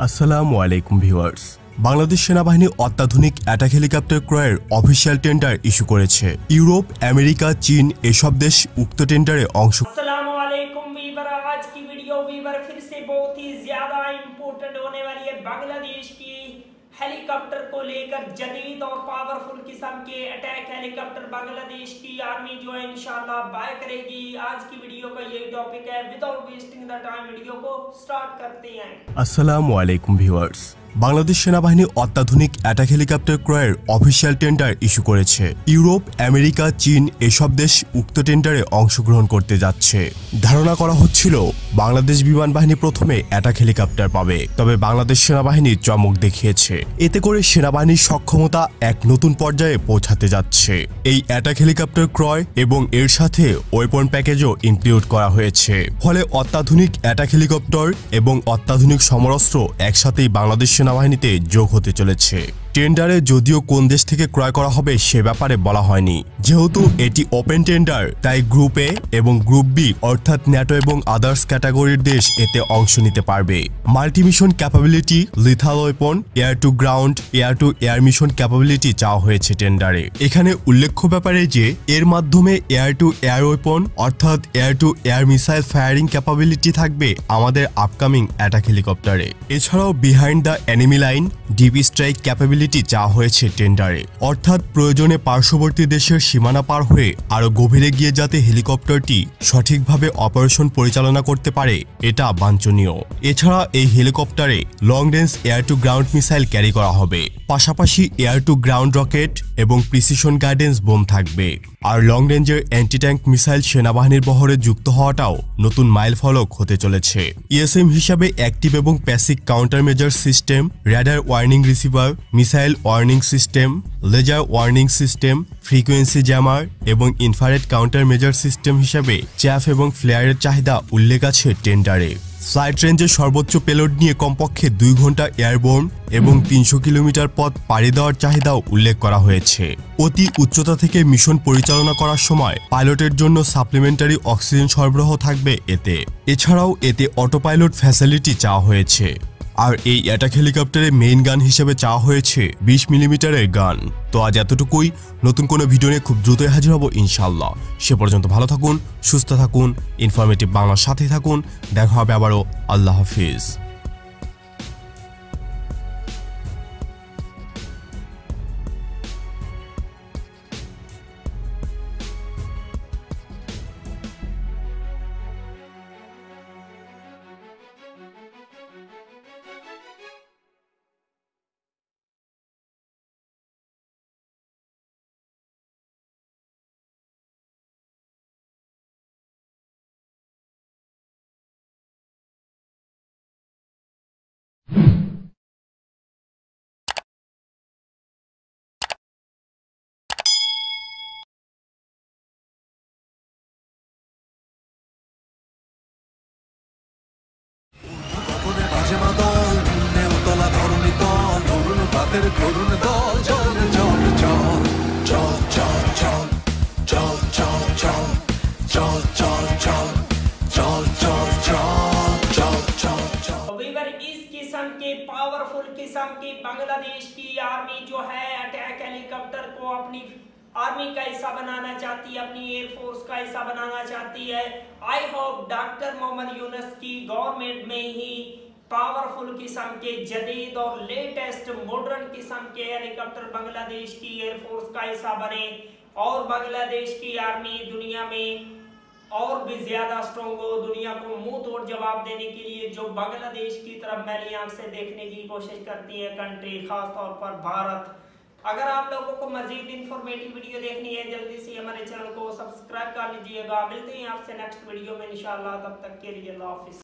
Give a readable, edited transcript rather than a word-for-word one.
আসসালামু আলাইকুম ভিউয়ার্স। বাংলাদেশ সেনাবাহিনী অত্যাধুনিক অ্যাটাক হেলিকপ্টার ক্রয়ের অফিসিয়াল টেন্ডার ইস্যু করেছে। ইউরোপ, আমেরিকা, চীন এসব দেশ উক্ত টেন্ডারে অংশ। अस्सलामु अलैकुम वीवर, आज की वीडियो वीवर फिर से बहुत ही ज्यादा इम्पोर्टेंट होने वाली है। बांग्लादेश की हेलीकॉप्टर को लेकर जदीद और पावरफुल किस्म के अटैक हेलीकॉप्टर बांग्लादेश की आर्मी जो है इंशाल्लाह बाय करेगी। आज की वीडियो का यही टॉपिक है। Without wasting the time video को स्टार्ट करते हैं। আসসালামু আলাইকুম ভিউয়ার্স। বাংলাদেশ সেনাবাহিনী অত্যাধুনিক অ্যাটাক হেলিকপ্টার ক্রয়ের অফিসিয়াল টেন্ডার ইস্যু করেছে। ইউরোপ, আমেরিকা, চীন এসব দেশ উক্ত টেন্ডারে অংশগ্রহণ করতে যাচ্ছে। ধারণা করা হচ্ছিল বাংলাদেশ বিমান বাহিনী প্রথমে অ্যাটাক হেলিকপ্টার পাবে, তবে বাংলাদেশ সেনাবাহিনী চমক দেখিয়েছে। এতে করে সেনাবাহিনীর সক্ষমতা এক নতুন পর্যায়ে পৌঁছাতে যাচ্ছে। এই অ্যাটাক হেলিকপ্টার ক্রয় এবং এর সাথে ওয়েপন প্যাকেজও ইনক্লুড করা হয়েছে। ফলে অত্যাধুনিক অ্যাটাক হেলিকপ্টার এবং অত্যাধুনিক সমরাস্ত্র একসাথেই বাংলাদেশ সেনাবাহিনীতে যোগ হতে চলেছে। টেন্ডারে যদিও কোন দেশ থেকে ক্রয় করা হবে সে ব্যাপারে বলা হয়নি। যেহেতু এটি ওপেন টেন্ডার, তাই গ্রুপ এ এবং গ্রুপ বি অর্থাৎ ন্যাটো এবং আদার্স ক্যাটাগরির দেশ এতে অংশ নিতে পারবে। Multimission capability, lethal weapon, air to ground, air to air mission capability চাওয়া হয়েছে টেন্ডারে। এখানে উল্লেখ্য ব্যাপারে যে এর মাধ্যমে এয়ার টু এয়ার ওয়েপন অর্থাৎ air to air missile firing capability থাকবে আমাদের আপকামিং অ্যাটাক হেলিকপ্টারে। এছাড়াও behind the enemy line, deep strike capability চাওয়া হয়েছে টেন্ডারে, অর্থাৎ প্রয়োজনে পার্শ্ববর্তী দেশের সীমানা পার হয়ে আরো গভীরে গিয়ে যাতে হেলিকপ্টারটি সঠিকভাবে অপারেশন পরিচালনা করতে পারে, এটা বাঞ্ছনীয়। এছাড়া এই হেলিকপ্টারে long range air to ground missile carry করা হবে, পাশাপাশি এয়ার টু গ্রাউন্ড রকেট এবং প্রিসিশন গাইডেন্স বোম থাকবে। আর লং রেঞ্জের অ্যান্টি ট্যাঙ্ক মিসাইল সেনাবাহিনীর বহরে যুক্ত হওয়াটাও নতুন মাইলফলক হতে চলেছে। ইএসএম হিসাবে অ্যাক্টিভ এবং passive counter measure system, radar warning receiver, missile warning system, laser warning system, frequency jammer এবং ইনফ্রারেড কাউন্টার মেজার সিস্টেম হিসাবে চ্যাফ এবং ফ্লেয়ারের চাহিদা উল্লেখ আছে টেন্ডারে। ফ্লাইট রেঞ্জের সর্বোচ্চ পেলোড নিয়ে কমপক্ষে 2 ঘন্টা এয়ারবোর্ন এবং 300 কিলোমিটার পথ পাড়ি দেওয়ার চাহিদাও উল্লেখ করা হয়েছে। অতি উচ্চতা থেকে মিশন পরিচালনা করার সময় পাইলটের জন্য সাপ্লিমেন্টারি অক্সিজেন সরবরাহ থাকবে এতে। এছাড়াও এতে অটো পাইলট ফ্যাসিলিটি চাওয়া হয়েছে। আর এই অ্যাটাক হেলিকপ্টারে মেইন গান হিসেবে চাওয়া হয়েছে 20 মিলিমিটারের গান। তো আজ এতটুকুই। নতুন কোনো ভিডিও নিয়ে খুব দ্রুতই হাজির হব ইনশাল্লাহ। সে পর্যন্ত ভালো থাকুন, সুস্থ থাকুন, ইনফরমেটিভ বাংলার সাথে থাকুন। দেখা হবে আবারও। আল্লাহ হাফিজ। করুণ দল চল চল চল চল চল চল চল চল চল চল চল চল চল चल चल चल चल। वीवर इस किस्म के पावरफुल किस्म की बांग्लादेश की आर्मी जो है अटैक हेलीकॉप्टर को अपनी आर्मी का हिस्सा बनाना चाहती है, अपनी एयरफोर्स का हिस्सा बनाना चाहती है। I hope doctor Mohammad Yunus की गवर्नमेंट में ही पावरफुल किस्म के जदीद और लेटेस्ट मॉडर्न किस्म के हेलीकॉप्टर बांग्लादेश की एयरफोर्स का हिस्सा बने और बांग्लादेश की आर्मी दुनिया में और भी ज्यादा स्ट्रॉन्ग हो, दुनिया को मुंह तोड़ जवाब देने के लिए जो बांग्लादेश की तरफ मैली आंख से देखने की कोशिश करती है कंट्री, खास तौर पर भारत। अगर आप लोगों को मजीद इंफॉर्मेटिव वीडियो देखनी है जल्दी से हमारे चैनल को सब्सक्राइब कर लीजिएगा। मिलते हैं आपसे नेक्स्ट वीडियो में इंशाल्लाह, तब तक के लिए अल्लाह हाफिज।